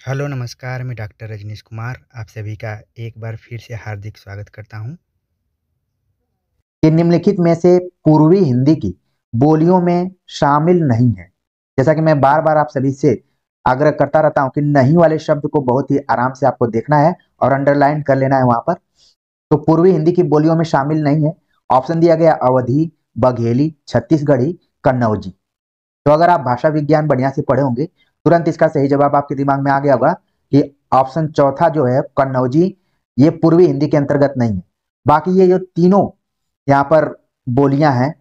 Hello नमस्कार, मैं doctor Rajneesh Kumar आप सभी का एक बार फिर से हार्दिक स्वागत करता हूं। ये निम्नलिखित में से पूर्वी हिंदी की बोलियों में शामिल नहीं है। जैसा कि मैं बार बार आप सभी से आग्रह करता रहता हूं कि नहीं वाले शब्द को बहुत ही आराम से आपको देखना है और अंडरलाइन कर लेना है वहां पर। तो पूर्वी हिंदी की बोलियों में शामिल नहीं है। ऑप्शन दिया गया अवधी, बघेली, छत्तीसगढ़ी, कन्नौजी। तो अगर आप भाषा विज्ञान बढ़िया से पढ़े होंगे तुरंत इसका सही जवाब आपके दिमाग में आ गया होगा कि ऑप्शन चौथा जो है कन्नौजी, ये पूर्वी हिंदी के अंतर्गत नहीं है। बाकी ये जो तीनों यहाँ पर बोलियां हैं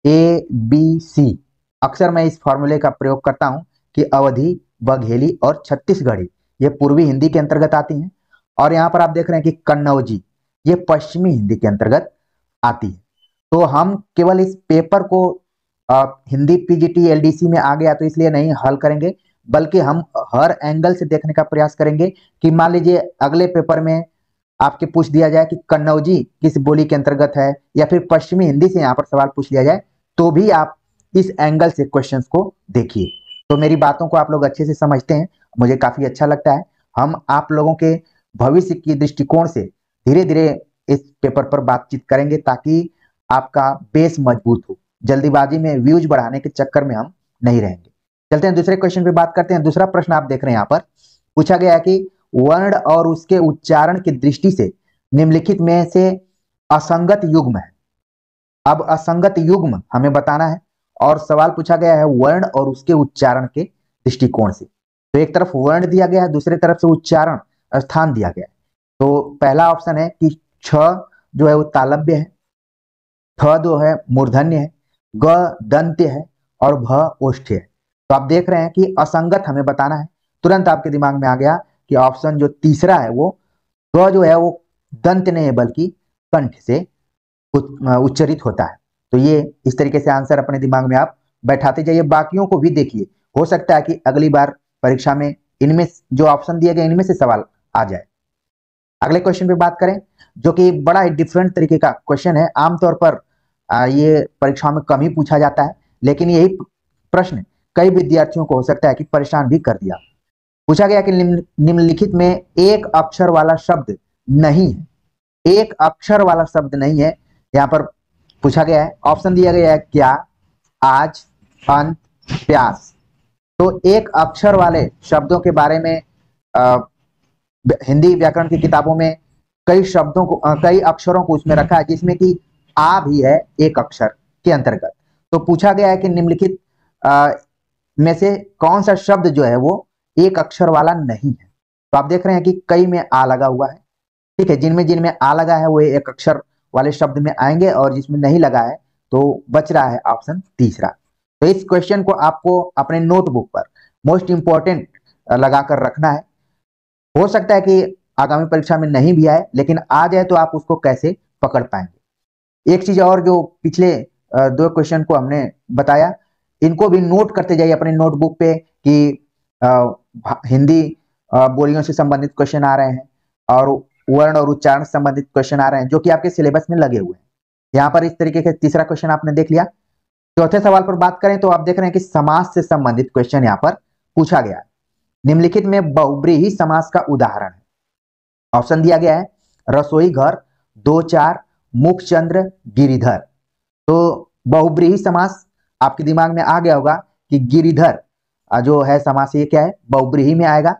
ए बी सी, अक्सर मैं इस फॉर्मूले का प्रयोग करता हूं कि अवधी, बघेली और छत्तीसगढ़ी ये पूर्वी हिंदी के अंतर्गत आती हैं। और यहाँ पर आप देख रहे हैं कि कन्नौजी ये पश्चिमी हिंदी के अंतर्गत आती है। तो हम केवल इस पेपर को हिंदी पीजीटी एलडीसी में आ गया तो इसलिए नहीं हल करेंगे, बल्कि हम हर एंगल से देखने का प्रयास करेंगे कि मान लीजिए अगले पेपर में आपके पूछ दिया जाए कि कन्नौजी किस बोली के अंतर्गत है, या फिर पश्चिमी हिंदी से यहाँ पर सवाल पूछ लिया जाए, तो भी आप इस एंगल से क्वेश्चंस को देखिए। तो मेरी बातों को आप लोग अच्छे से समझते हैं, मुझे काफी अच्छा लगता है। हम आप लोगों के भविष्य की दृष्टिकोण से धीरे धीरे इस पेपर पर बातचीत करेंगे ताकि आपका बेस मजबूत हो। जल्दीबाजी में व्यूज बढ़ाने के चक्कर में हम नहीं रहेंगे। चलते हैं दूसरे क्वेश्चन पे बात करते हैं। दूसरा प्रश्न आप देख रहे हैं यहाँ पर पूछा गया है कि वर्ण और उसके उच्चारण की दृष्टि से निम्नलिखित में से असंगत युग्म है। अब असंगत युग्म हमें बताना है और सवाल पूछा गया है वर्ण और उसके उच्चारण के दृष्टिकोण से। तो एक तरफ वर्ण दिया गया है, दूसरी तरफ से उच्चारण स्थान दिया गया है। तो पहला ऑप्शन है कि छ जो है वो तालव्य है, थ जो है मूर्धन्य है, ग दंत्य है और भ ओष्ठ्य है। तो आप देख रहे हैं कि असंगत हमें बताना है। तुरंत आपके दिमाग में आ गया कि ऑप्शन जो तीसरा है वो ग जो है वो दंत नहीं है बल्कि कंठ से उच्चरित होता है। तो ये इस तरीके से आंसर अपने दिमाग में आप बैठाते जाइए, बाकियों को भी देखिए। हो सकता है कि अगली बार परीक्षा में इनमें जो ऑप्शन दिए गए इनमें से सवाल आ जाए। अगले क्वेश्चन पे बात करें जो कि बड़ा ही डिफरेंट तरीके का क्वेश्चन है। आमतौर पर ये परीक्षा में कम ही पूछा जाता है, लेकिन यही प्रश्न कई विद्यार्थियों को हो सकता है कि परेशान भी कर दिया। पूछा गया कि निम्नलिखित में एक अक्षर वाला शब्द नहीं है। एक अक्षर वाला शब्द नहीं है यहाँ पर पूछा गया है। ऑप्शन दिया गया है क्या, आज, अंत, प्यास। तो एक अक्षर वाले शब्दों के बारे में हिंदी व्याकरण की किताबों में कई शब्दों को कई अक्षरों को उसमें रखा है, जिसमें कि आ भी है एक अक्षर के अंतर्गत। तो पूछा गया है कि निम्नलिखित में से कौन सा शब्द जो है वो एक अक्षर वाला नहीं है। तो आप देख रहे हैं कि कई में आ लगा हुआ है, ठीक है। जिनमें जिनमें आ लगा है वो एक अक्षर वाले शब्द में आएंगे, और जिसमें नहीं लगा है तो बच रहा है ऑप्शन तीसरा। तो इस क्वेश्चन को आपको अपने नोटबुक पर मोस्ट इंपॉर्टेंट लगाकर रखना है। हो सकता है कि आगामी परीक्षा में नहीं भी आए, लेकिन आ जाए तो आप उसको कैसे पकड़ पाएंगे। एक चीज और, जो पिछले दो क्वेश्चन को हमने बताया, इनको भी नोट करते जाइए अपने नोटबुक पे कि हिंदी बोलियों से संबंधित क्वेश्चन आ रहे हैं और वर्ण और उच्चारण से संबंधित क्वेश्चन आ रहे हैं जो कि आपके सिलेबस में लगे हुए हैं। यहाँ पर इस तरीके के तीसरा क्वेश्चन आपने देख लिया। चौथे सवाल पर बात करें तो आप देख रहे हैं कि समास से संबंधित क्वेश्चन यहाँ पर पूछा गया है। निम्नलिखित में बहुब्रीहि समास का उदाहरण है। ऑप्शन दिया गया है रसोई घर, दो चार, मुखचंद्र, गिरिधर। तो बहुब्रीहि समास आपके दिमाग में आ गया होगा कि गिरिधर जो है समास ये क्या है, बहुब्रीहि में आएगा।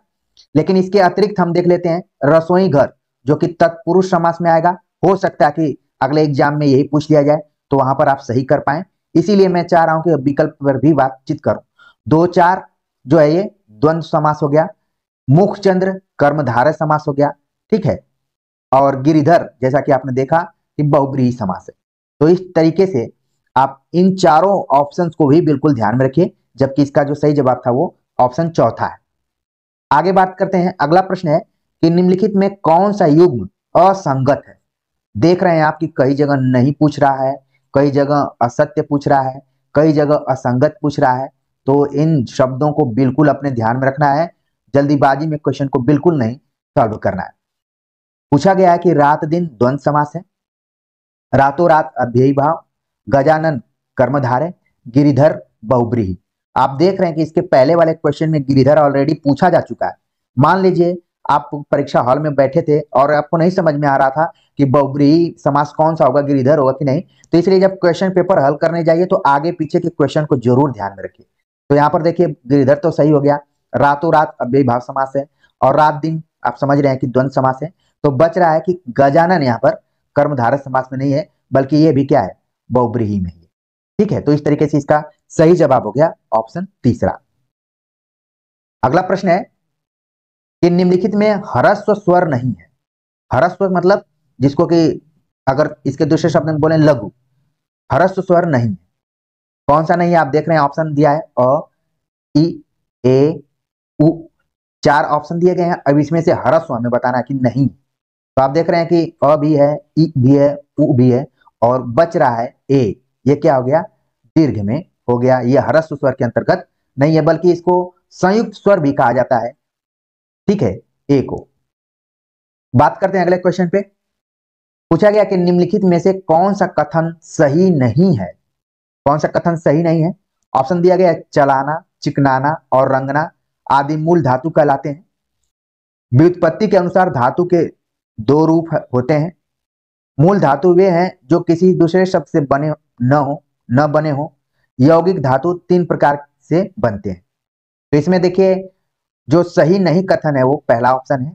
लेकिन इसके अतिरिक्त हम देख लेते हैं रसोई घर जो कि तत्पुरुष समास में आएगा। हो सकता है कि अगले एग्जाम में यही पूछ लिया जाए तो वहां पर आप सही कर पाए, इसीलिए मैं चाह रहा हूं कि विकल्प पर भी बातचीत करूं। दो चार जो है ये द्वंद्व समास हो गया, मुखचंद्र कर्मधारय समास हो गया, ठीक है, और गिरिधर जैसा कि आपने देखा कि बहुब्रीहि समास है। तो इस तरीके से आप इन चारों ऑप्शंस को भी बिल्कुल ध्यान में रखिए, जबकि इसका जो सही जवाब था वो ऑप्शन चौथा है। आगे बात करते हैं। अगला प्रश्न है कि निम्नलिखित में कौन सा युग्म असंगत है। देख रहे हैं आप कि कई जगह नहीं पूछ रहा है, कई जगह असत्य पूछ रहा है, कई जगह असंगत पूछ रहा है। तो इन शब्दों को बिल्कुल अपने ध्यान में रखना है, जल्दीबाजी में क्वेश्चन को बिल्कुल नहीं सॉल्व करना है। पूछा गया है कि रात दिन द्वंद्व समास है, रातों रात अव्ययी भाव, गजानन कर्मधारय, गिरिधर बहुब्रीहि। आप देख रहे हैं कि इसके पहले वाले क्वेश्चन में गिरिधर ऑलरेडी पूछा जा चुका है, मान लीजिए आप परीक्षा हॉल में बैठे थे और आपको नहीं समझ में आ रहा था कि बहुब्रीहि समास कौन सा होगा, गिरिधर होगा कि नहीं, तो इसलिए जब क्वेश्चन पेपर हल करने जाइए तो आगे पीछे के क्वेश्चन को जरूर ध्यान में रखिए। तो यहाँ पर देखिए गिरिधर तो सही हो गया, रातों रात अव्ययीभाव समास है, और रात दिन आप समझ रहे हैं कि द्वंद्व समास है। तो बच रहा है कि गजानन यहाँ पर कर्मधारय समास में नहीं है, बल्कि ये भी क्या है, बहुब्रीहि में है। ठीक है, तो इस तरीके से इसका सही जवाब हो गया ऑप्शन तीसरा। अगला प्रश्न है कि निम्नलिखित में ह्रस्व स्वर नहीं है। ह्रस्व मतलब जिसको कि अगर इसके दूसरे शब्द में बोले लघु, ह्रस्व स्वर नहीं है। कौन सा नहीं है आप देख रहे हैं, ऑप्शन दिया है अ, इ, ए, उ, 4 ऑप्शन दिए गए हैं। अब इसमें से ह्रस्व हमें बताना है कि नहीं। तो आप देख रहे हैं कि अ भी है, इ भी है, उ भी है, और बच रहा है ए। ये क्या हो गया, दीर्घ में हो गया। ये ह्रस्व स्वर के अंतर्गत नहीं है, बल्कि इसको संयुक्त स्वर भी कहा जाता है। ठीक है, ए को। बात करते हैं अगले क्वेश्चन पे। पूछा गया कि निम्नलिखित में से कौन सा कथन सही नहीं है। कौन सा कथन सही नहीं है। ऑप्शन दिया गया है चलाना, चिकनाना और रंगना आदि मूल धातु कहलाते हैं। व्युत्पत्ति के अनुसार धातु के 2 रूप होते हैं। मूल धातु वे हैं जो किसी दूसरे शब्द से न बने हो। यौगिक धातु 3 प्रकार से बनते हैं। तो इसमें देखिए जो सही नहीं कथन है वो पहला ऑप्शन है।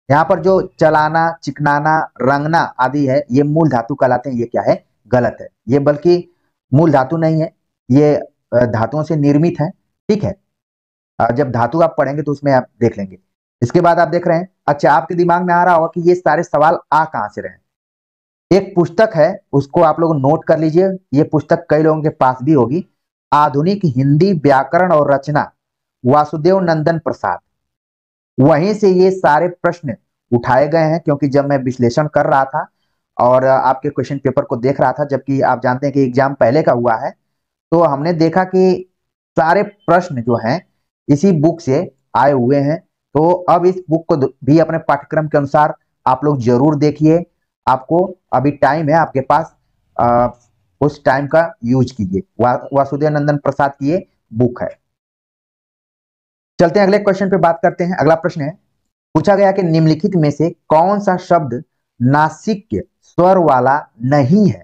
यहाँ पर जो चलाना, चिकनाना, रंगना आदि है ये मूल धातु कहलाते हैं। ये क्या है, गलत है। ये बल्कि मूल धातु नहीं है, ये धातुओं से निर्मित है। ठीक है, जब धातु आप पढ़ेंगे तो उसमें आप देख लेंगे। इसके बाद आप देख रहे हैं, अच्छा आपके दिमाग में आ रहा होगा कि ये सारे सवाल आ कहां से रहे। एक पुस्तक है, उसको आप लोग नोट कर लीजिए। ये पुस्तक कई लोगों के पास भी होगी, आधुनिक हिंदी व्याकरण और रचना, वासुदेव नंदन प्रसाद। वहीं से ये सारे प्रश्न उठाए गए हैं, क्योंकि जब मैं विश्लेषण कर रहा था और आपके क्वेश्चन पेपर को देख रहा था, जबकि आप जानते हैं कि एग्जाम पहले का हुआ है, तो हमने देखा कि सारे प्रश्न जो हैं इसी बुक से आए हुए हैं। तो अब इस बुक को भी अपने पाठ्यक्रम के अनुसार आप लोग जरूर देखिए। आपको अभी टाइम है आपके पास, उस टाइम का यूज कीजिए। वासुदेव नंदन प्रसाद की ये बुक है। चलते हैं अगले क्वेश्चन पे बात करते हैं। अगला प्रश्न है, पूछा गया कि निम्नलिखित में से कौन सा शब्द नासिक्य स्वर वाला नहीं है।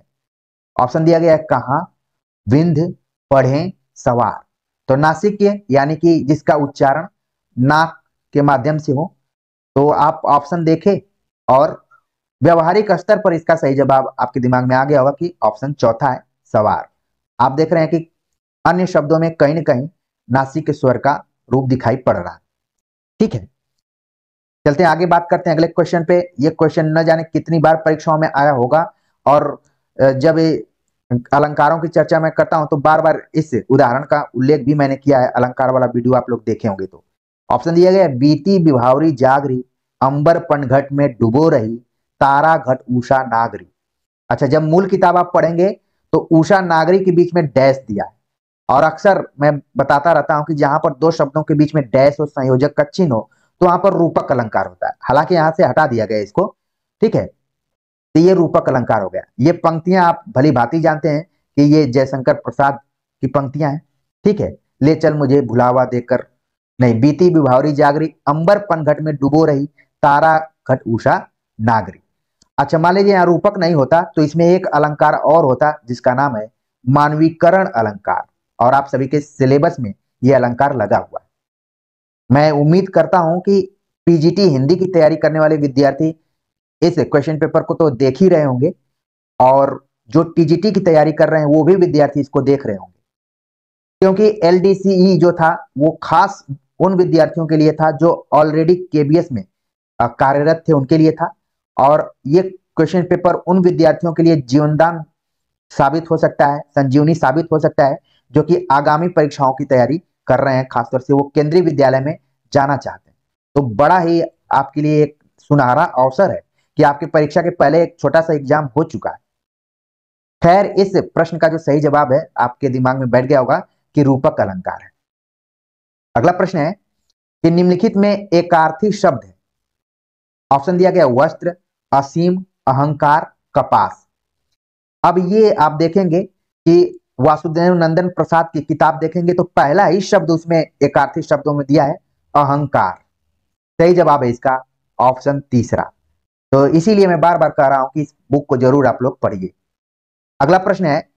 ऑप्शन दिया गया है कहां, विंध्य, पढ़ें, सवार। तो नासिक्य यानी कि जिसका उच्चारण नाक के माध्यम से हो। तो आप ऑप्शन देखें और व्यवहारिक स्तर पर इसका सही जवाब आपके दिमाग में आ गया होगा कि ऑप्शन चौथा है, सवार। आप देख रहे हैं कि अन्य शब्दों में कहीं ना कहीं नासिक स्वर का रूप दिखाई पड़ रहा है। ठीक है, चलते हैं आगे बात करते हैं अगले क्वेश्चन पे। ये क्वेश्चन न जाने कितनी बार परीक्षाओं में आया होगा, और जब अलंकारों की चर्चा मैं करता हूं तो बार बार इस उदाहरण का उल्लेख भी मैंने किया है। अलंकार वाला वीडियो आप लोग देखे होंगे। तो ऑप्शन दिया गया, बीती विभावरी जागरी, अंबर पनघट में डुबो रही, तारा घट उषा नागरी। अच्छा, जब मूल किताब आप पढ़ेंगे तो उषा नागरी के बीच में डैश दिया है, और अक्सर मैं बताता रहता हूं कि जहां पर 2 शब्दों के बीच में डैश और संयोजक का चिन्ह हो तो वहां पर रूपक अलंकार होता है। हालांकि यहां से हटा दिया गया इसको। ठीक है, तो ये रूपक अलंकार हो गया। ये पंक्तियां आप भली भांति जानते हैं कि ये जयशंकर प्रसाद की पंक्तियां हैं। ठीक है, ले चल मुझे भुलावा देकर, नहीं, बीती विभावरी जागरी, अंबर पनघट में डुबो रही, तारा घट उषा नागरी। अच्छा, मान लीजिए यहाँ रूपक नहीं होता तो इसमें एक अलंकार और होता जिसका नाम है मानवीकरण अलंकार, और आप सभी के सिलेबस में यह अलंकार लगा हुआ है। मैं उम्मीद करता हूं कि पीजीटी हिंदी की तैयारी करने वाले विद्यार्थी इस क्वेश्चन पेपर को तो देख ही रहे होंगे, और जो टीजीटी की तैयारी कर रहे हैं वो भी विद्यार्थी इसको देख रहे होंगे, क्योंकि एलडीसीई जो था वो खास उन विद्यार्थियों के लिए था जो ऑलरेडी केबीएस में कार्यरत थे, उनके लिए था। और ये क्वेश्चन पेपर उन विद्यार्थियों के लिए जीवनदान साबित हो सकता है, संजीवनी साबित हो सकता है, जो कि आगामी परीक्षाओं की तैयारी कर रहे हैं, खासतौर से वो केंद्रीय विद्यालय में जाना चाहते हैं। तो बड़ा ही आपके लिए एक सुनहरा अवसर है कि आपकी परीक्षा के पहले एक छोटा सा एग्जाम हो चुका है। खैर, इस प्रश्न का जो सही जवाब है आपके दिमाग में बैठ गया होगा कि रूपक अलंकार है। अगला प्रश्न है कि निम्नलिखित में एकार्थी शब्द है। ऑप्शन दिया गया वस्त्र, असीम, अहंकार, कपास। अब ये आप देखेंगे कि वासुदेव नंदन प्रसाद की किताब देखेंगे तो पहला ही शब्द उसमें एकार्थी शब्दों में दिया है अहंकार। सही जवाब है इसका ऑप्शन तीसरा। तो इसीलिए मैं बार बार कह रहा हूं कि इस बुक को जरूर आप लोग पढ़िए। अगला प्रश्न है,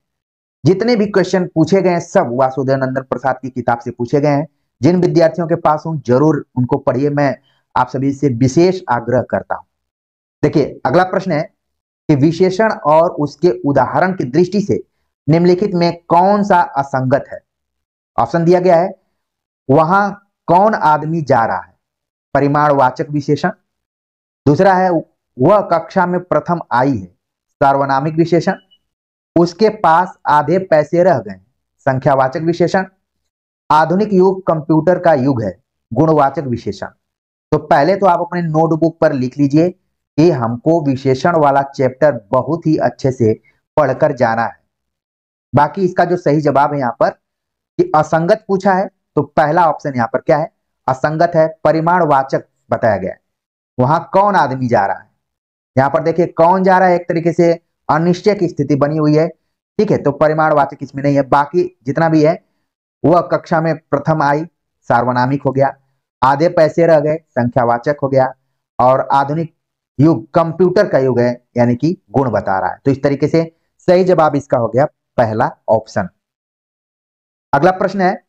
जितने भी क्वेश्चन पूछे गए हैं सब वासुदेव नंदन प्रसाद की किताब से पूछे गए हैं। जिन विद्यार्थियों के पास हूं जरूर उनको पढ़िए, मैं आप सभी से विशेष आग्रह करता हूं। देखिए अगला प्रश्न है कि विशेषण और उसके उदाहरण की दृष्टि से निम्नलिखित में कौन सा असंगत है। ऑप्शन दिया गया है, वहां कौन आदमी जा रहा है, परिमाणवाचक विशेषण। दूसरा है, वह कक्षा में प्रथम आई है, सार्वनामिक विशेषण। उसके पास आधे पैसे रह गए, संख्यावाचक विशेषण। आधुनिक युग कंप्यूटर का युग है, गुणवाचक विशेषण। तो पहले तो आप अपने नोटबुक पर लिख लीजिए कि हमको विशेषण वाला चैप्टर बहुत ही अच्छे से पढ़कर जाना है। बाकी इसका जो सही जवाब है यहाँ पर कि असंगत पूछा है, तो पहला ऑप्शन यहाँ पर क्या है, असंगत है, परिमाणवाचक बताया गया है। वहां कौन आदमी जा रहा है, यहाँ पर देखिए कौन जा रहा है, एक तरीके से अनिश्चय की स्थिति बनी हुई है, ठीक है, तो परिमाणवाचक इसमें नहीं है। बाकी जितना भी है, वह कक्षा में प्रथम आई, सार्वनामिक हो गया। आधे पैसे रह गए, संख्यावाचक हो गया। और आधुनिक युग कंप्यूटर का युग है, यानी कि गुण बता रहा है। तो इस तरीके से सही जवाब इसका हो गया पहला ऑप्शन। अगला प्रश्न है,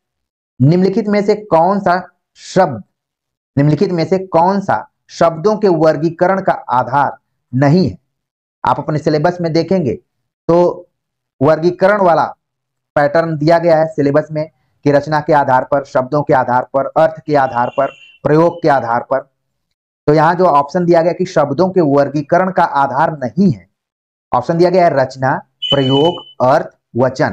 निम्नलिखित में से कौन सा शब्द, निम्नलिखित में से कौन सा शब्दों के वर्गीकरण का आधार नहीं है। आप अपने सिलेबस में देखेंगे तो वर्गीकरण वाला पैटर्न दिया गया है सिलेबस में कि रचना के आधार पर, शब्दों के आधार पर, अर्थ के आधार पर, प्रयोग के आधार पर। तो यहाँ जो ऑप्शन दिया गया कि शब्दों के वर्गीकरण का आधार नहीं है, ऑप्शन दिया गया है रचना, प्रयोग, अर्थ, वचन।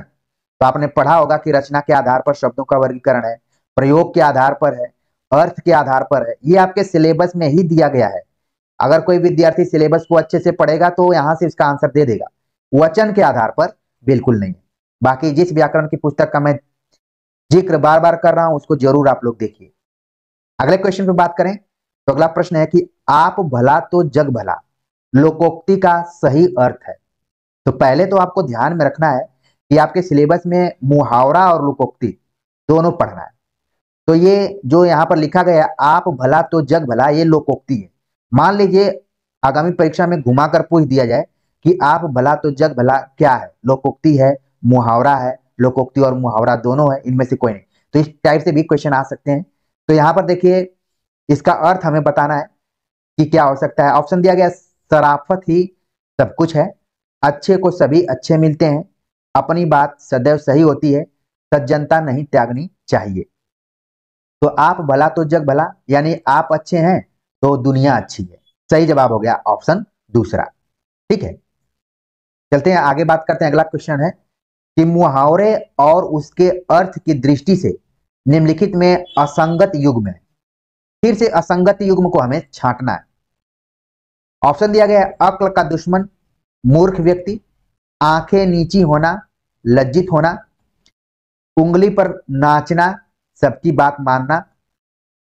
तो आपने पढ़ा होगा कि रचना के आधार पर शब्दों का वर्गीकरण है, प्रयोग के आधार पर है, अर्थ के आधार पर है। ये आपके सिलेबस में ही दिया गया है। अगर कोई विद्यार्थी सिलेबस को अच्छे से पढ़ेगा तो यहां से इसका आंसर दे देगा। वचन के आधार पर बिल्कुल नहीं है। बाकी जिस व्याकरण की पुस्तक का मैं जिक्र बार बार कर रहा हूं उसको जरूर आप लोग देखिए। अगले क्वेश्चन पे बात करें तो अगला प्रश्न है कि आप भला तो जग भला लोकोक्ति का सही अर्थ है। तो पहले तो आपको ध्यान में रखना है कि आपके सिलेबस में मुहावरा और लोकोक्ति दोनों पढ़ना है। तो ये जो यहाँ पर लिखा गया है आप भला तो जग भला, ये लोकोक्ति है। मान लीजिए आगामी परीक्षा में घुमाकर पूछ दिया जाए कि आप भला तो जग भला क्या है, लोकोक्ति है, मुहावरा है, लोकोक्ति और मुहावरा दोनों है, इनमें से कोई नहीं। तो इस टाइप से भी क्वेश्चन आ सकते हैं। तो यहाँ पर देखिए इसका अर्थ हमें बताना है कि क्या हो सकता है। ऑप्शन दिया गया, शराफत ही सब कुछ है, अच्छे को सभी अच्छे मिलते हैं, अपनी बात सदैव सही होती है, सज्जनता नहीं त्यागनी चाहिए। तो आप भला तो जग भला यानी आप अच्छे हैं तो दुनिया अच्छी है। सही जवाब हो गया ऑप्शन दूसरा। ठीक है, चलते हैं आगे बात करते हैं। अगला क्वेश्चन है कि मुहावरे और उसके अर्थ की दृष्टि से निम्नलिखित में असंगत युग्म है। फिर से असंगत युग्म को हमें छांटना है। ऑप्शन दिया गया है, अक्ल का दुश्मन, मूर्ख व्यक्ति, आंखें नीची होना, लज्जित होना, उंगली पर नाचना, सबकी बात मानना,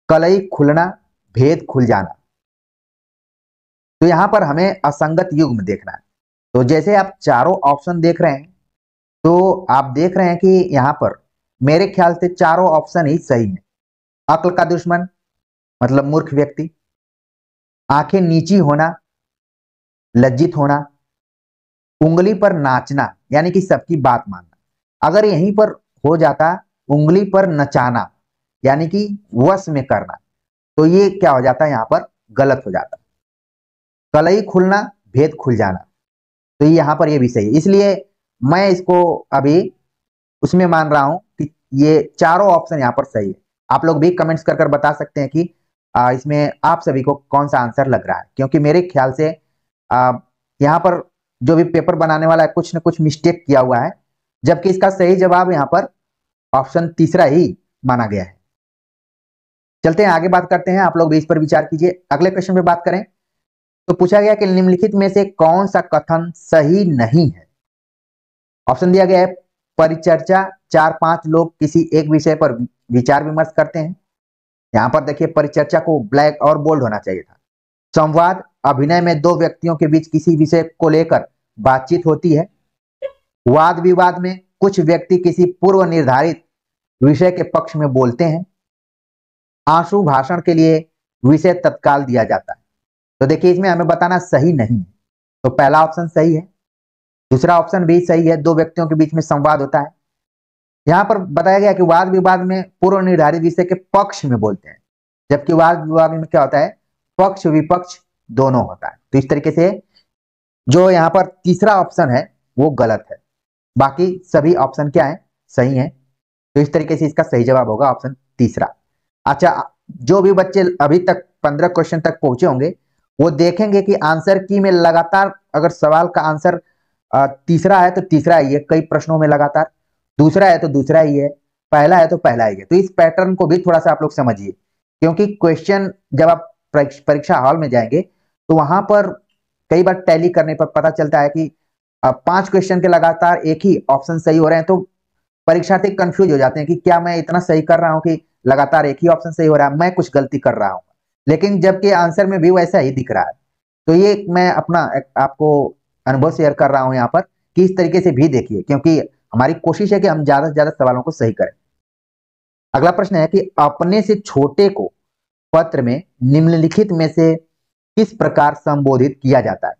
कलई खुलना, भेद खुल जाना। तो यहां पर हमें असंगत युग्म देखना है। तो जैसे आप चारों ऑप्शन देख रहे हैं तो आप देख रहे हैं कि यहां पर मेरे ख्याल से चारों ऑप्शन ही सही है। अक्ल का दुश्मन मतलब मूर्ख व्यक्ति, आंखें नीची होना, लज्जित होना, उंगली पर नाचना यानी कि सबकी बात मानना। अगर यहीं पर हो जाता उंगली पर नचाना यानी कि वश में करना, तो ये क्या हो जाता है, यहां पर गलत हो जाता। कलई खुलना, भेद खुल जाना, तो यहां पर ये भी सही है। इसलिए मैं इसको अभी उसमें मान रहा हूं कि ये चारों ऑप्शन यहां पर सही है। आप लोग भी कमेंट्स कर कर बता सकते हैं कि इसमें आप सभी को कौन सा आंसर लग रहा है, क्योंकि मेरे ख्याल से यहाँ पर जो भी पेपर बनाने वाला है कुछ न कुछ मिस्टेक किया हुआ है, जबकि इसका सही जवाब यहाँ पर ऑप्शन तीसरा ही माना गया है। चलते हैं आगे बात करते हैं, आप लोग भी इस पर विचार कीजिए। अगले क्वेश्चन पे बात करें तो पूछा गया कि निम्नलिखित में से कौन सा कथन सही नहीं है। ऑप्शन दिया गया है, परिचर्चा, 4-5 लोग किसी एक विषय पर विचार विमर्श करते हैं। यहां पर देखिए परिचर्चा को ब्लैक और बोल्ड होना चाहिए था। संवाद, अभिनय में दो व्यक्तियों के बीच किसी विषय को लेकर बातचीत होती है। वाद विवाद में कुछ व्यक्ति किसी पूर्व निर्धारित विषय के पक्ष में बोलते हैं। आंसू भाषण के लिए विषय तत्काल दिया जाता है। तो देखिए इसमें हमें बताना सही नहीं है, तो पहला ऑप्शन सही है, दूसरा ऑप्शन भी सही है, दो व्यक्तियों के बीच में संवाद होता है। यहाँ पर बताया गया कि वाद विवाद में पूर्व निर्धारित विषय के पक्ष में बोलते हैं, जबकि वाद विवाद में क्या होता है, पक्ष विपक्ष दोनों होता है। तो इस तरीके से जो यहाँ पर तीसरा ऑप्शन है वो गलत है, बाकी सभी ऑप्शन क्या है, सही है। तो इस तरीके से इसका सही जवाब होगा ऑप्शन तीसरा। अच्छा, जो भी बच्चे अभी तक 15 क्वेश्चन तक पहुंचे होंगे वो देखेंगे कि आंसर की में लगातार अगर सवाल का आंसर तीसरा है तो तीसरा ही है कई प्रश्नों में लगातार, दूसरा है तो दूसरा ही है, पहला है तो पहला ही है। तो इस पैटर्न को भी थोड़ा सा आप लोग समझिए, क्योंकि क्वेश्चन जब आप परीक्षा हॉल में जाएंगे तो वहां पर कई बार टैली करने पर पता चलता है कि 5 क्वेश्चन के लगातार एक ही ऑप्शन सही हो रहे हैं, तो परीक्षार्थी कंफ्यूज हो जाते हैं कि क्या मैं इतना सही कर रहा हूं कि लगातार एक ही ऑप्शन सही हो रहा है, मैं कुछ गलती कर रहा हूं। लेकिन जबकि आंसर में भी वैसा ही दिख रहा है। तो ये मैं अपना आपको अनुभव शेयर कर रहा हूं यहाँ पर कि इस तरीके से भी देखिए, क्योंकि हमारी कोशिश है कि हम ज्यादा से ज्यादा सवालों को सही करें। अगला प्रश्न है कि अपने से छोटे को पत्र में निम्नलिखित में से किस प्रकार संबोधित किया जाता है।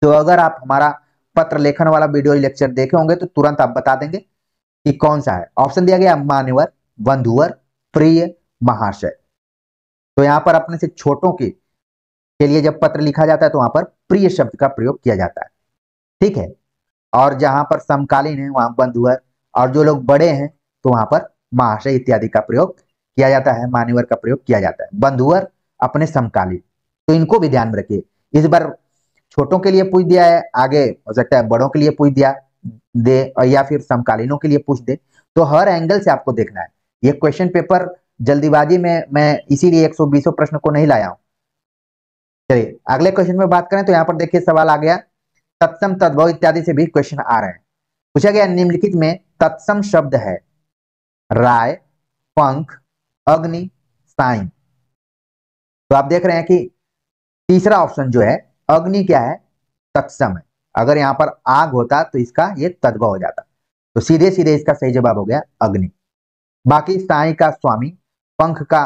तो अगर आप हमारा पत्र लेखन वाला वीडियो लेक्चर देखे होंगे तो तुरंत आप बता देंगे कि कौन सा है। ऑप्शन दिया गया मान्यवर, बंधुवर, प्रिय, महाशय। तो यहाँ पर अपने से छोटों के लिए जब पत्र लिखा जाता है तो वहां पर प्रिय शब्द का प्रयोग किया जाता है, ठीक है। और जहां पर समकालीन है वहां बंधुवर, और जो लोग बड़े हैं तो वहां पर महाशय इत्यादि का प्रयोग किया जाता है, मान्यवर का प्रयोग किया जाता है। बंधुवर अपने समकालीन, तो इनको भी ध्यान में रखिए। इस बार छोटों के लिए पूछ दिया है, आगे हो सकता है बड़ों के लिए पूछ दिया दे और या फिर समकालीनों के लिए पूछ दे, तो हर एंगल से आपको देखना है। ये क्वेश्चन पेपर जल्दीबाजी में मैं इसीलिए 120 प्रश्न को नहीं लाया हूं। चलिए अगले क्वेश्चन में बात करें तो यहाँ पर देखिए सवाल आ गया, तत्सम तद्भव इत्यादि से भी क्वेश्चन आ रहे हैं। पूछा गया निम्नलिखित में तत्सम शब्द है राय, पंख, अग्नि, साई। तो आप देख रहे हैं कि तीसरा ऑप्शन जो है अग्नि क्या है, तत्सम है। अगर यहां पर आग होता तो इसका ये तद्भव हो जाता, तो सीधे सीधे इसका सही जवाब हो गया अग्नि। बाकी साई का स्वामी, पंख का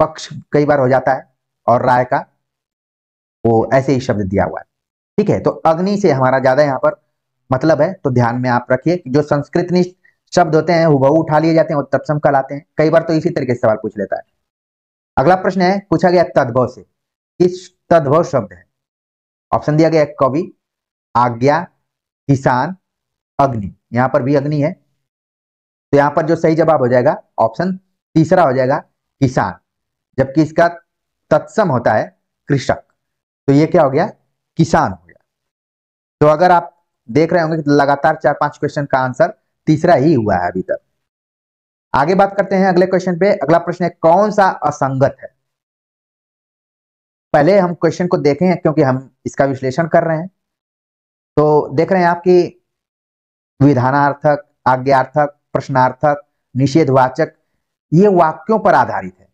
पक्ष कई बार हो जाता है, और राय का वो ऐसे ही शब्द दिया हुआ है, ठीक है। तो अग्नि से हमारा ज्यादा यहाँ पर मतलब है, तो ध्यान में आप रखिए कि जो संस्कृत निष्ठ शब्द होते हैं हुबहू उठा लिए जाते हैं और तत्सम कहलाते हैं। कई बार तो इसी तरीके से सवाल पूछ लेता है। अगला प्रश्न है, पूछा गया तद्भव से, किस तद्भव शब्द है। ऑप्शन दिया गया कवि, आज्ञा, किसान, अग्नि। यहां पर भी अग्नि है, तो यहां पर जो सही जवाब हो जाएगा ऑप्शन तीसरा हो जाएगा किसान, जबकि इसका तत्सम होता है कृषक। तो ये क्या हो गया, किसान हो गया। तो अगर आप देख रहे होंगे कि लगातार 4-5 क्वेश्चन का आंसर तीसरा ही हुआ है अभी तक। आगे बात करते हैं अगले क्वेश्चन पे। अगला प्रश्न है कौन सा असंगत है। पहले हम क्वेश्चन को देखें क्योंकि हम इसका विश्लेषण कर रहे हैं। तो देख रहे हैं आपकी विधानार्थक, आज्ञार्थक, प्रश्नार्थक, निषेधवाचक, ये वाक्यों पर आधारित है।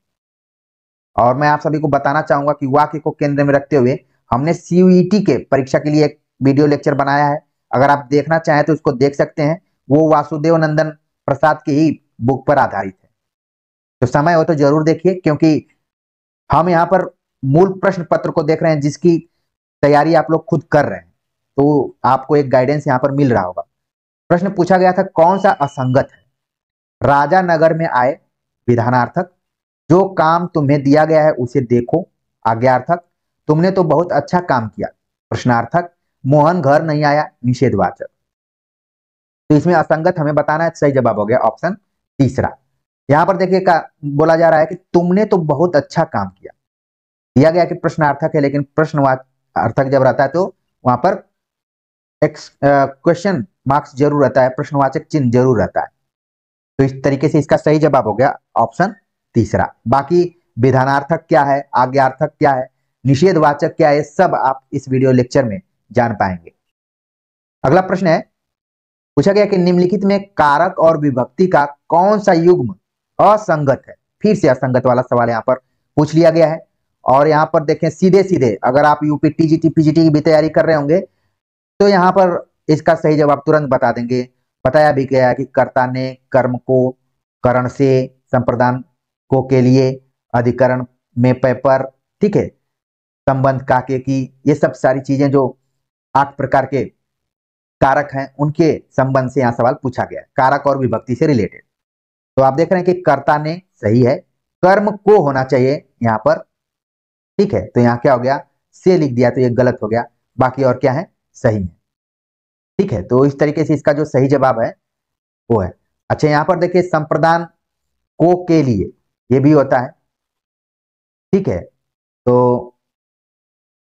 और मैं आप सभी को बताना चाहूंगा कि वाक्य को केंद्र में रखते हुए हमने सीयूईटी के परीक्षा के लिए एक वीडियो लेक्चर बनाया है। अगर आप देखना चाहें तो उसको देख सकते हैं, वो वासुदेव नंदन प्रसाद की ही बुक पर आधारित है। तो समय हो तो जरूर देखिए, क्योंकि हम यहाँ पर मूल प्रश्न पत्र को देख रहे हैं जिसकी तैयारी आप लोग खुद कर रहे हैं, तो आपको एक गाइडेंस यहाँ पर मिल रहा होगा। प्रश्न पूछा गया था कौन सा असंगत है। राजा नगर में आए, विधानार्थक। जो काम तुम्हें दिया गया है उसे देखो, आज्ञार्थक। तुमने तो बहुत अच्छा काम किया, प्रश्नार्थक। मोहन घर नहीं आया, निषेधवाचक। तो इसमें असंगत हमें बताना है, सही जवाब हो गया ऑप्शन तीसरा। यहां पर देखिए बोला जा रहा है कि तुमने तो बहुत अच्छा काम किया, दिया गया कि प्रश्नार्थक है, लेकिन प्रश्नवाचक जब रहता है तो वहां पर एक क्वेश्चन मार्क्स जरूर रहता है, प्रश्नवाचक चिन्ह जरूर रहता है। तो इस तरीके से इसका सही जवाब हो गया ऑप्शन तीसरा। बाकी विधानार्थक क्या है, आज्ञार्थक क्या है, निषेधवाचक क्या है, सब आप इस वीडियो लेक्चर में जान पाएंगे। अगला प्रश्न है, पूछा गया कि निम्नलिखित में कारक और विभक्ति का कौन सा युग्म असंगत है। फिर से असंगत वाला सवाल यहाँ पर पूछ लिया गया है। और यहाँ पर देखें सीधे सीधे, अगर आप यूपी टीजीटी पीजीटी की भी तैयारी कर रहे होंगे तो यहाँ पर इसका सही जवाब तुरंत बता देंगे। बताया भी गया है कि कर्ता ने कर्म को करण से, संप्रदान को के लिए, अधिकरण में पेपर, ठीक है, संबंध काके की, ये सब सारी चीजें जो 8 प्रकार के कारक हैं उनके संबंध से यहाँ सवाल पूछा गया है, कारक और विभक्ति से रिलेटेड। तो आप देख रहे हैं कि कर्ता ने सही है, कर्म को होना चाहिए यहाँ पर, ठीक है, तो यहाँ क्या हो गया, से लिख दिया तो ये गलत हो गया, बाकी और क्या है, सही है, ठीक है। तो इस तरीके से इसका जो सही जवाब है वो है। अच्छा, यहाँ पर देखिए संप्रदान को के लिए ये भी होता है, ठीक है। तो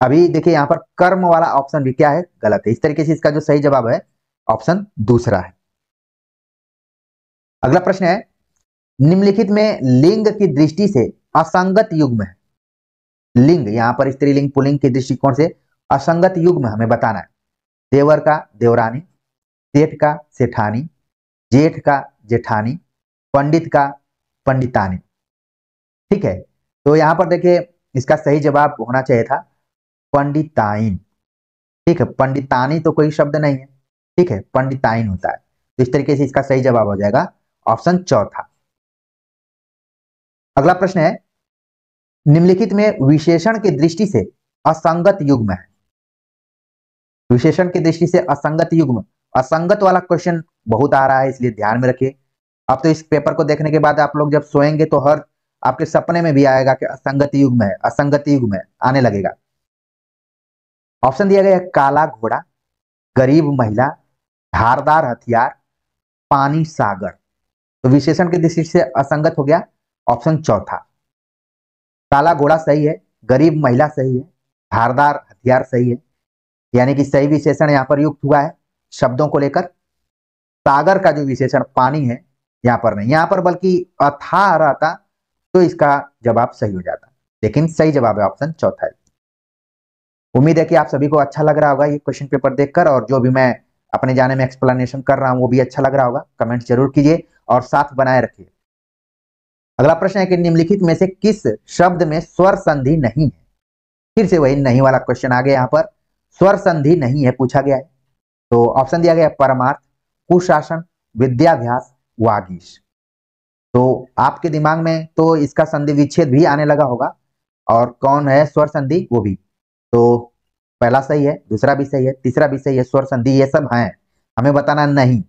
अभी देखिए यहाँ पर कर्म वाला ऑप्शन भी क्या है, गलत है। इस तरीके से इसका जो सही जवाब है ऑप्शन दूसरा है। अगला प्रश्न है, निम्नलिखित में लिंग की दृष्टि से असंगत युग्म है। लिंग यहाँ पर स्त्रीलिंग पुल्लिंग के दृष्टिकोण से असंगत युग्म हमें बताना है। देवर का देवरानी, सेठ का सेठानी, जेठ का जेठानी, पंडित का पंडितानी, ठीक है। तो यहाँ पर देखिए इसका सही जवाब होना चाहिए था पंडिताइन, ठीक है। पंडितानी तो कोई शब्द नहीं है, ठीक है, पंडिताइन होता है। तो इस तरीके से इसका सही जवाब हो जाएगा ऑप्शन चौथा। अगला प्रश्न है, निम्नलिखित में विशेषण की दृष्टि से असंगत युग्म है। विशेषण की दृष्टि से असंगत युग्म, असंगत वाला क्वेश्चन बहुत आ रहा है, इसलिए ध्यान में रखिए। अब तो इस पेपर को देखने के बाद आप लोग जब सोएंगे तो हर आपके सपने में भी आएगा कि असंगत युग्म है, असंगत युग्म है, आने लगेगा। ऑप्शन दिया गया है काला घोड़ा, गरीब महिला, धारदार हथियार, पानी सागर। तो विशेषण की दृष्टि से असंगत हो गया ऑप्शन चौथा। काला घोड़ा सही है, गरीब महिला सही है, धारदार हथियार सही है, यानी कि सही विशेषण यहाँ पर युक्त हुआ है शब्दों को लेकर। सागर का जो विशेषण पानी है यहाँ पर नहीं, यहाँ पर बल्कि अथाह रहता तो इसका जवाब सही हो जाता, लेकिन सही जवाब है ऑप्शन चौथा है। उम्मीद है कि आप सभी को अच्छा लग रहा होगा ये क्वेश्चन पेपर देखकर, और जो भी मैं अपने जाने में एक्सप्लेनेशन कर रहा हूं वो भी अच्छा लग रहा होगा। कमेंट जरूर कीजिए और साथ बनाए रखिए। अगला प्रश्न है कि निम्नलिखित में से किस शब्द में स्वर संधि नहीं है। फिर से वही नहीं वाला क्वेश्चन आ गया, यहाँ पर स्वर संधि नहीं है पूछा गया है। तो ऑप्शन दिया गया परमार्थ, कुशासन, विद्याभ्यास, वागीश। तो आपके दिमाग में तो इसका संधि विच्छेद भी आने लगा होगा, और कौन है स्वर संधि वो भी। तो पहला सही है, दूसरा भी सही है, तीसरा भी सही है, स्वर संधि ये सब हैं, हमें बताना नहीं।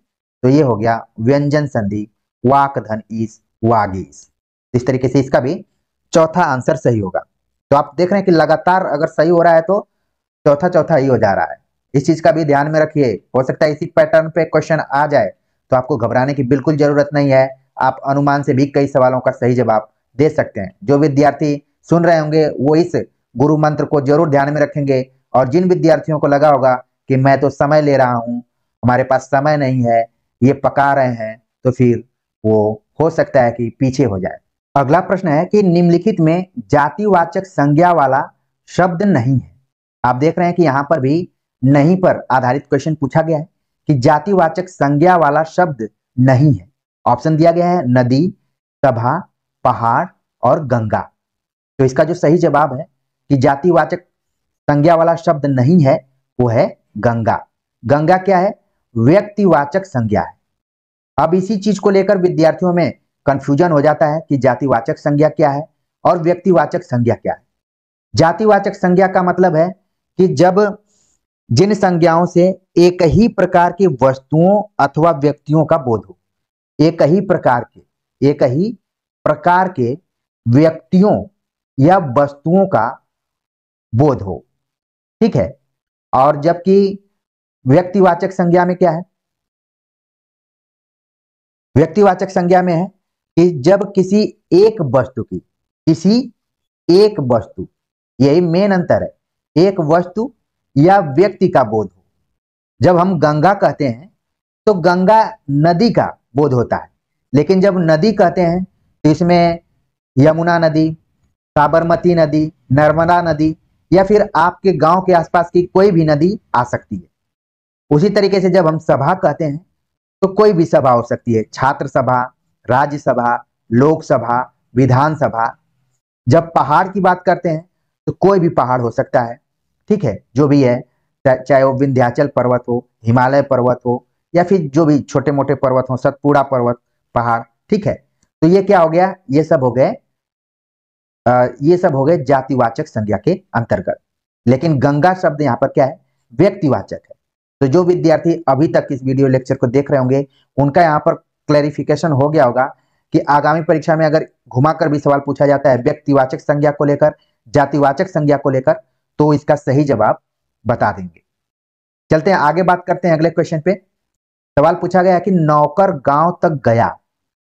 तो ये हो गया व्यंजन संधि, वाक धन ईस, वागीस। इस तरीके से इसका भी चौथा आंसर सही होगा। तो आप देख रहे हैं कि लगातार अगर सही हो रहा है तो चौथा चौथा ही हो जा रहा है। इस चीज का भी ध्यान में रखिए, हो सकता है इसी पैटर्न पे क्वेश्चन आ जाए, तो आपको घबराने की बिल्कुल जरूरत नहीं है। आप अनुमान से भी कई सवालों का सही जवाब दे सकते हैं। जो विद्यार्थी सुन रहे होंगे वो इस गुरु मंत्र को जरूर ध्यान में रखेंगे, और जिन विद्यार्थियों को लगा होगा कि मैं तो समय ले रहा हूं, हमारे पास समय नहीं है, ये पका रहे हैं, तो फिर वो हो सकता है कि पीछे हो जाए। अगला प्रश्न है कि निम्नलिखित में जातिवाचक संज्ञा वाला शब्द नहीं है। आप देख रहे हैं कि यहाँ पर भी नहीं पर आधारित क्वेश्चन पूछा गया है कि जातिवाचक संज्ञा वाला शब्द नहीं है। ऑप्शन दिया गया है नदी, सभा, पहाड़ और गंगा। तो इसका जो सही जवाब है कि जातिवाचक संज्ञा वाला शब्द नहीं है वो है गंगा। गंगा क्या है, व्यक्तिवाचक संज्ञा है। अब इसी चीज को लेकर विद्यार्थियों में कंफ्यूजन हो जाता है कि जातिवाचक संज्ञा क्या है और व्यक्तिवाचक संज्ञा क्या है। जातिवाचक संज्ञा का मतलब है कि जब जिन संज्ञाओं से एक ही प्रकार की वस्तुओं अथवा व्यक्तियों का बोध हो, एक ही प्रकार के व्यक्तियों या वस्तुओं का बोध हो, ठीक है। और जबकि व्यक्तिवाचक संज्ञा में क्या है, व्यक्तिवाचक संज्ञा में है कि जब किसी एक वस्तु, यही मेन अंतर है, एक वस्तु या व्यक्ति का बोध हो। जब हम गंगा कहते हैं तो गंगा नदी का बोध होता है, लेकिन जब नदी कहते हैं तो इसमें यमुना नदी, साबरमती नदी, नर्मदा नदी या फिर आपके गांव के आसपास की कोई भी नदी आ सकती है। उसी तरीके से जब हम सभा कहते हैं तो कोई भी सभा हो सकती है, छात्र सभा, राज्यसभा, लोकसभा, विधानसभा। जब पहाड़ की बात करते हैं तो कोई भी पहाड़ हो सकता है, ठीक है, जो भी है, चाहे वो विंध्याचल पर्वत हो, हिमालय पर्वत हो, या फिर जो भी छोटे मोटे पर्वत हो, सतपुड़ा पर्वत, पहाड़, ठीक है। तो ये क्या हो गया, ये सब हो गए ये सब हो गए जातिवाचक संज्ञा के अंतर्गत। लेकिन गंगा शब्द यहाँ पर क्या है, व्यक्तिवाचक है। तो जो विद्यार्थी अभी तक इस वीडियो लेक्चर को देख रहे होंगे उनका यहाँ पर क्लैरिफिकेशन हो गया होगा कि आगामी परीक्षा में अगर घुमाकर भी सवाल पूछा जाता है व्यक्तिवाचक संज्ञा को लेकर, जातिवाचक संज्ञा को लेकर, तो इसका सही जवाब बता देंगे। चलते हैं आगे, बात करते हैं अगले क्वेश्चन पे। सवाल पूछा गया कि नौकर गांव तक गया,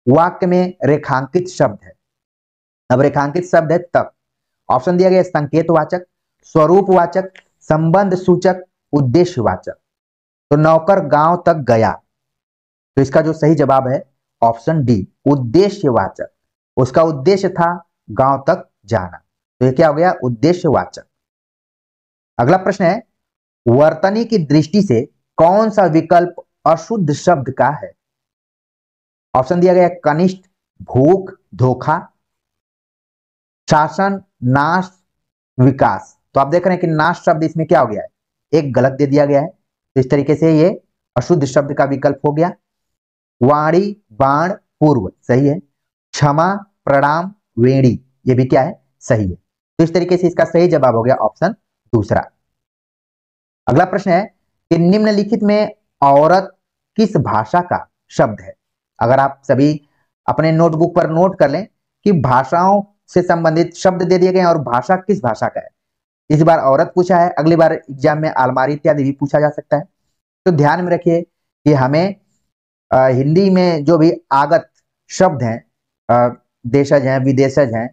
वाक्य में रेखांकित शब्द है। अब रेखांकित शब्द है तक, ऑप्शन दिया गया संकेतवाचक, स्वरूपवाचक, संबंध सूचक, उद्देश्यवाचक। तो नौकर गांव तक गया, तो इसका जो सही जवाब है ऑप्शन डी, उद्देश्यवाचक। उसका उद्देश्य था गांव तक जाना, तो ये क्या हो गया, उद्देश्यवाचक। अगला प्रश्न है, वर्तनी की दृष्टि से कौन सा विकल्प अशुद्ध शब्द का है। ऑप्शन दिया गया कनिष्ठ, भूख, धोखा, शासन, नाश, विकास। तो आप देख रहे हैं कि नाश शब्द इसमें क्या हो गया है, एक गलत दे दिया गया है, तो इस तरीके से ये अशुद्ध शब्द का विकल्प हो गया। वाणी, बाण, पूर्व सही है। क्षमा, प्रणाम, वेणी ये भी क्या है, सही है। तो इस तरीके से इसका सही जवाब हो गया ऑप्शन दूसरा। अगला प्रश्न है कि निम्नलिखित में औरत किस भाषा का शब्द है। अगर आप सभी अपने नोटबुक पर नोट कर लें कि भाषाओं से संबंधित शब्द दे दिए गए हैं और भाषा किस भाषा का है। इस बार औरत पूछा है, अगली बार एग्जाम में अलमारी इत्यादि भी पूछा जा सकता है। तो ध्यान में रखिए कि हमें हिंदी में जो भी आगत शब्द हैं, देशज हैं, विदेशज हैं,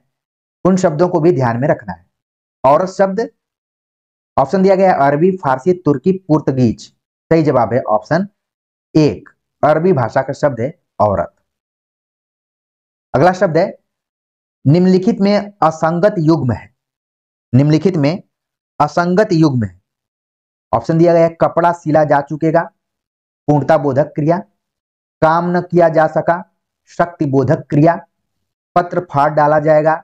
उन शब्दों को भी ध्यान में रखना है। औरत शब्द ऑप्शन दिया गया अरबी, फारसी, तुर्की, पुर्तगीज। सही जवाब है ऑप्शन एक, अरबी भाषा का शब्द है औरत। अगला शब्द है निम्नलिखित में असंगत युग्म है। निम्नलिखित में असंगत युग्म है। ऑप्शन दिया गया कपड़ा सिला जा चुकेगा, पूर्णता बोधक क्रिया, काम न किया जा सका, शक्ति बोधक क्रिया, पत्र फाड़ डाला जाएगा,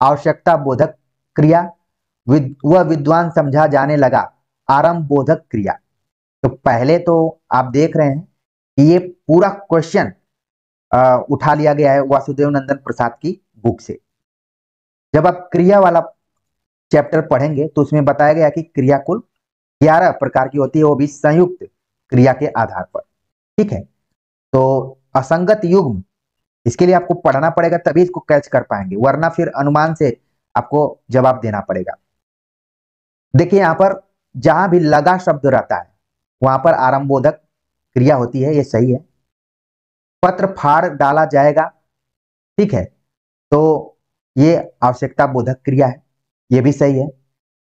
आवश्यकता बोधक क्रिया, वह विद्वान समझा जाने लगा, आरंभ बोधक क्रिया। तो पहले तो आप देख रहे हैं कि ये पूरा क्वेश्चन उठा लिया गया है वासुदेव नंदन प्रसाद की बुक से। जब आप क्रिया वाला चैप्टर पढ़ेंगे तो उसमें बताया गया कि क्रिया कुल 11 प्रकार की होती है, वो भी संयुक्त क्रिया के आधार पर। ठीक है, तो असंगत युग्म इसके लिए आपको पढ़ना पड़ेगा, तभी इसको कैच कर पाएंगे, वरना फिर अनुमान से आपको जवाब देना पड़ेगा। देखिए यहां पर जहां भी लगा शब्द रहता है वहां पर आरंभबोधक क्रिया होती है, ये सही है। पत्र फाड़ डाला जाएगा, ठीक है, तो ये आवश्यकता बोधक क्रिया है, ये भी सही है।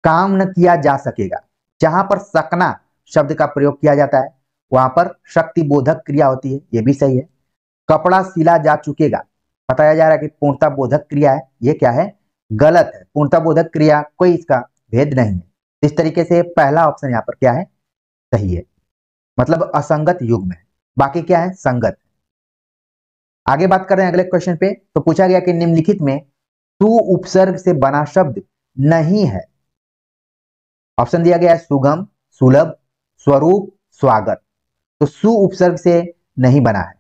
काम न किया जा सकेगा, जहां पर सकना शब्द का प्रयोग किया जाता है वहां पर शक्ति बोधक क्रिया होती है, ये भी सही है। कपड़ा सिला जा चुकेगा, बताया जा रहा है कि पूर्णता बोधक क्रिया है, ये क्या है, गलत है। पूर्णता बोधक क्रिया कोई इसका भेद नहीं है। इस तरीके से पहला ऑप्शन यहाँ पर क्या है, सही है, मतलब असंगत युग्म है। बाकी क्या है, संगत। आगे बात कर रहे हैं अगले क्वेश्चन पे। तो पूछा गया कि निम्नलिखित में सु उपसर्ग से बना शब्द नहीं है। ऑप्शन दिया गया है सुगम, सुलभ, स्वरूप, स्वागत। तो सु उपसर्ग से नहीं बना है,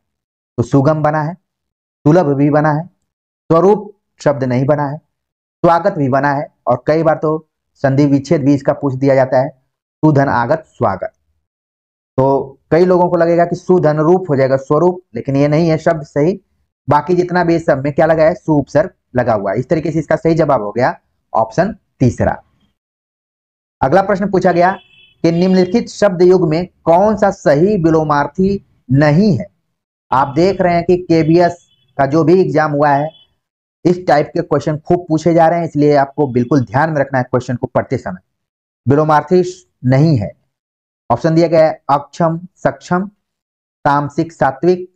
तो सुगम बना है, सुलभ भी बना है, स्वरूप शब्द नहीं बना है, स्वागत भी बना है, और कई बार तो संधि विच्छेद भी इसका पूछ दिया जाता है, सुधन आगत स्वागत। तो कई लोगों को लगेगा कि सुधन रूप हो जाएगा स्वरूप, लेकिन ये नहीं है शब्द सही। बाकी जितना भी सब में क्या लगा है, सु उपसर्ग लगा हुआ है। इस तरीके से इसका सही जवाब हो गया ऑप्शन तीसरा। अगला प्रश्न पूछा गया कि निम्नलिखित शब्द युग में कौन सा सही विलोमार्थी नहीं है। आप देख रहे हैं कि केबीएस का जो भी एग्जाम हुआ है इस टाइप के क्वेश्चन खूब पूछे जा रहे हैं, इसलिए आपको बिल्कुल ध्यान में रखना है क्वेश्चन को पढ़ते समय। विलोमार्थी नहीं है। ऑप्शन दिया गया है अक्षम, सक्षम, तामसिक, सात्विक,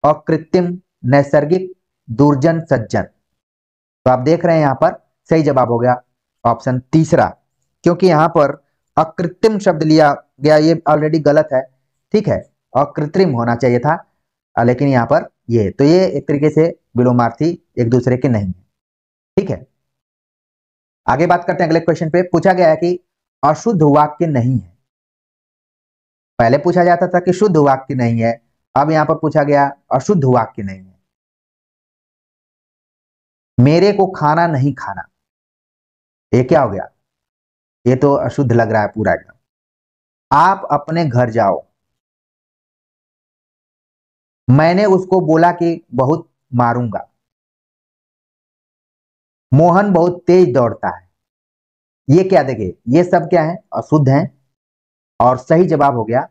अकृत्रिम, नैसर्गिक, दुर्जन, सज्जन। तो आप देख रहे हैं यहां पर सही जवाब हो गया ऑप्शन तीसरा, क्योंकि यहां पर अकृत्रिम शब्द लिया गया, ये ऑलरेडी गलत है। ठीक है, अकृत्रिम होना चाहिए था, लेकिन यहां पर ये, तो ये एक तरीके से विलोमार्थी एक दूसरे के नहीं है। ठीक है, आगे बात करते हैं अगले क्वेश्चन पे। पूछा गया है कि अशुद्ध वाक्य नहीं है। पहले पूछा जाता था कि शुद्ध वाक्य नहीं है, अब यहां पर पूछा गया अशुद्ध वाक्य नहीं है। मेरे को खाना नहीं खाना, ये क्या हो गया? ये तो अशुद्ध लग रहा है पूरा एकदम। आप अपने घर जाओ, मैंने उसको बोला कि बहुत मारूंगा। मोहन बहुत तेज दौड़ता है। ये क्या, देखिए ये सब क्या है, अशुद्ध है। और सही जवाब हो गया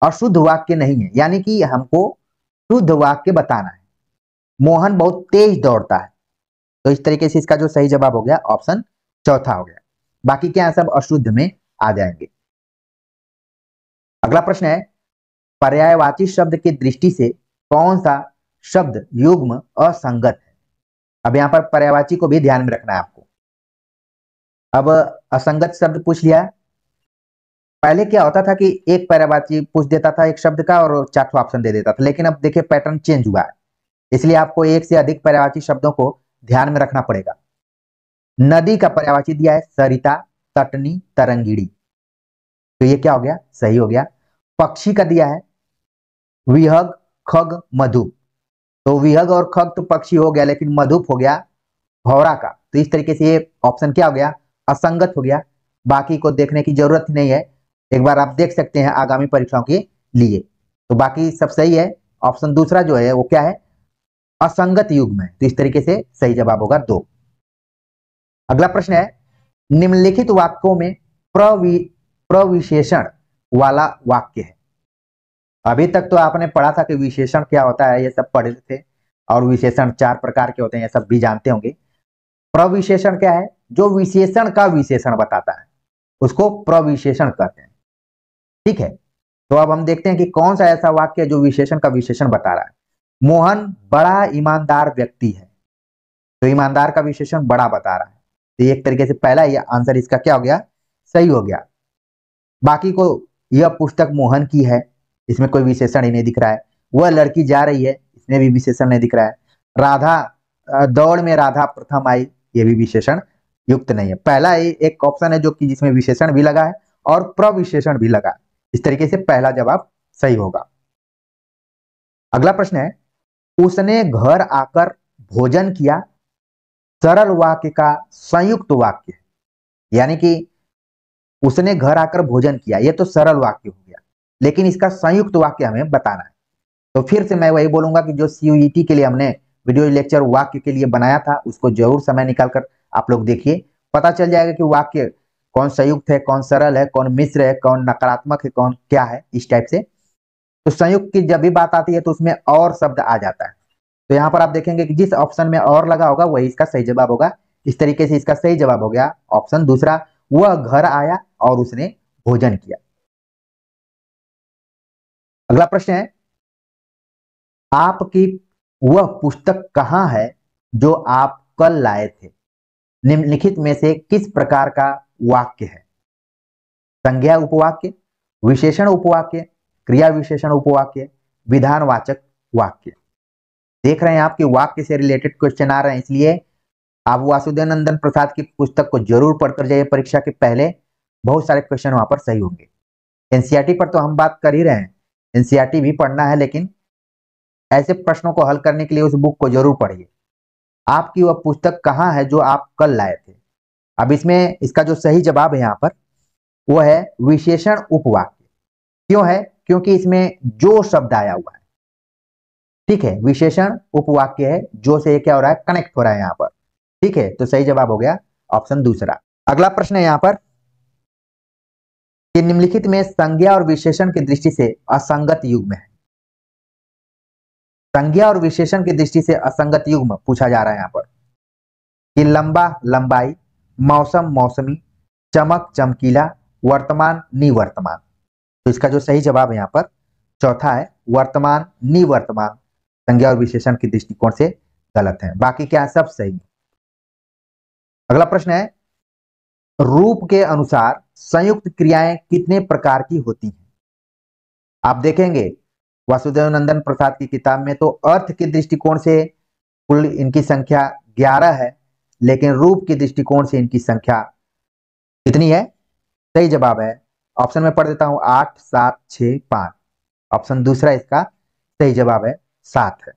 अशुद्ध वाक्य नहीं है, यानी कि हमको शुद्ध वाक्य बताना है। मोहन बहुत तेज दौड़ता है, तो इस तरीके से इसका जो सही जवाब हो गया ऑप्शन चौथा हो गया। बाकी क्या है, सब अशुद्ध में आ जाएंगे। अगला प्रश्न है, पर्यायवाची शब्द की दृष्टि से कौन सा शब्द युग्म असंगत है? अब यहां पर पर्यायवाची को भी ध्यान में रखना है आपको। अब असंगत शब्द पूछ लिया। पहले क्या होता था कि एक पर्यायवाची पूछ देता था एक शब्द का और चार ठो ऑप्शन दे देता था, लेकिन अब देखिए पैटर्न चेंज हुआ है, इसलिए आपको एक से अधिक पर्यायवाची शब्दों को ध्यान में रखना पड़ेगा। नदी का पर्यायवाची दिया है सरिता, तटनी, तरंगिणी, तो ये क्या हो गया, सही हो गया। पक्षी का दिया है विहग, खग, मधुप, तो विहग और खग तो पक्षी हो गया, लेकिन मधुप हो गया भौरा का, तो इस तरीके से ये ऑप्शन क्या हो गया, असंगत हो गया। बाकी को देखने की जरूरत ही नहीं है, एक बार आप देख सकते हैं आगामी परीक्षाओं के लिए। तो बाकी सब सही है। ऑप्शन दूसरा जो है वो क्या है, असंगत युग्म है, तो इस तरीके से सही जवाब होगा 2। अगला प्रश्न है, निम्नलिखित वाक्यों में प्रविशेषण वाला वाक्य है। अभी तक तो आपने पढ़ा था कि विशेषण क्या होता है, ये सब पढ़े थे, और विशेषण 4 प्रकार के होते हैं, ये सब भी जानते होंगे। प्रविशेषण क्या है, जो विशेषण का विशेषण बताता है उसको प्रविशेषण कहते हैं। ठीक है, तो अब हम देखते हैं कि कौन सा ऐसा वाक्य है जो विशेषण का विशेषण बता रहा है। मोहन बड़ा ईमानदार व्यक्ति है, तो ईमानदार का विशेषण बड़ा बता रहा है, तो एक तरीके से पहला ये आंसर इसका क्या हो गया, सही हो गया। बाकी को, यह पुस्तक मोहन की है, इसमें कोई विशेषण ही नहीं दिख रहा है। वह लड़की जा रही है, इसमें भी विशेषण नहीं दिख रहा है। राधा, दौड़ में राधा प्रथम आई, ये भी विशेषण युक्त नहीं है। पहला एक ऑप्शन है जो कि जिसमें विशेषण भी लगा है और प्रविशेषण भी लगा है, इस तरीके से पहला जवाब सही होगा। अगला प्रश्न है, उसने घर आकर भोजन किया, सरल वाक्य का संयुक्त वाक्य है, यानी कि उसने घर आकर भोजन किया, ये तो सरल वाक्य हो गया, लेकिन इसका संयुक्त वाक्य हमें बताना है। तो फिर से मैं वही बोलूंगा कि जो सीयूईटी के लिए हमने वीडियो लेक्चर वाक्य के लिए बनाया था, उसको जरूर समय निकालकर आप लोग देखिए, पता चल जाएगा कि वाक्य कौन संयुक्त है, कौन सरल है, कौन मिश्र है, कौन नकारात्मक है, कौन क्या है, इस टाइप से। तो संयुक्त की जब भी बात आती है तो उसमें और शब्द आ जाता है, तो यहाँ पर आप देखेंगे कि जिस ऑप्शन में और लगा होगा वही इसका सही जवाब होगा। इस तरीके से इसका सही जवाब हो गया ऑप्शन दूसरा, वह घर आया और उसने भोजन किया। अगला प्रश्न है, आपकी वह पुस्तक कहाँ है जो आप कल लाए थे? निम्नलिखित में से किस प्रकार का वाक्य है? संज्ञा उपवाक्य, विशेषण उपवाक्य, क्रिया विशेषण उपवाक्य, विधानवाचक वाक्य। देख रहे हैं आप कि वाक्य से रिलेटेड क्वेश्चन आ रहे हैं, इसलिए आप वासुदेव नंदन प्रसाद की पुस्तक को जरूर पढ़कर जाइए, परीक्षा के पहले बहुत सारे क्वेश्चन वहां पर सही होंगे। एनसीईआरटी पर तो हम बात कर ही रहे हैं, एनसीईआरटी भी पढ़ना है, लेकिन ऐसे प्रश्नों को हल करने के लिए उस बुक को जरूर पढ़िए। आपकी वह पुस्तक कहाँ है जो आप कल लाए थे? अब इसमें इसका जो सही जवाब है यहाँ पर वो है विशेषण उपवाक्य। क्यों है? क्योंकि इसमें जो शब्द आया हुआ है, ठीक है, विशेषण उपवाक्य है, जो से क्या हो रहा है, कनेक्ट हो रहा है यहाँ पर। ठीक है, तो सही जवाब हो गया ऑप्शन दूसरा। अगला प्रश्न है यहाँ पर कि निम्नलिखित में संज्ञा और विशेषण की दृष्टि से असंगत युग्म है। संज्ञा और विशेषण की दृष्टि से असंगत युग्म पूछा जा रहा है यहाँ पर कि लंबा लंबाई, मौसम मौसमी, चमक चमकीला, वर्तमान निवर्तमान। तो इसका जो सही जवाब है यहाँ पर चौथा है, वर्तमान निवर्तमान संज्ञा और विशेषण की दृष्टिकोण से गलत है, बाकी क्या सब सही। अगला प्रश्न है, रूप के अनुसार संयुक्त क्रियाएं कितने प्रकार की होती हैं? आप देखेंगे वासुदेव नंदन प्रसाद की किताब में तो अर्थ के दृष्टिकोण से कुल इनकी संख्या 11 है, लेकिन रूप के दृष्टिकोण से इनकी संख्या कितनी है? सही जवाब है, ऑप्शन में पढ़ देता हूं, 8, 7, 6, 5। ऑप्शन दूसरा इसका सही जवाब है 7 है।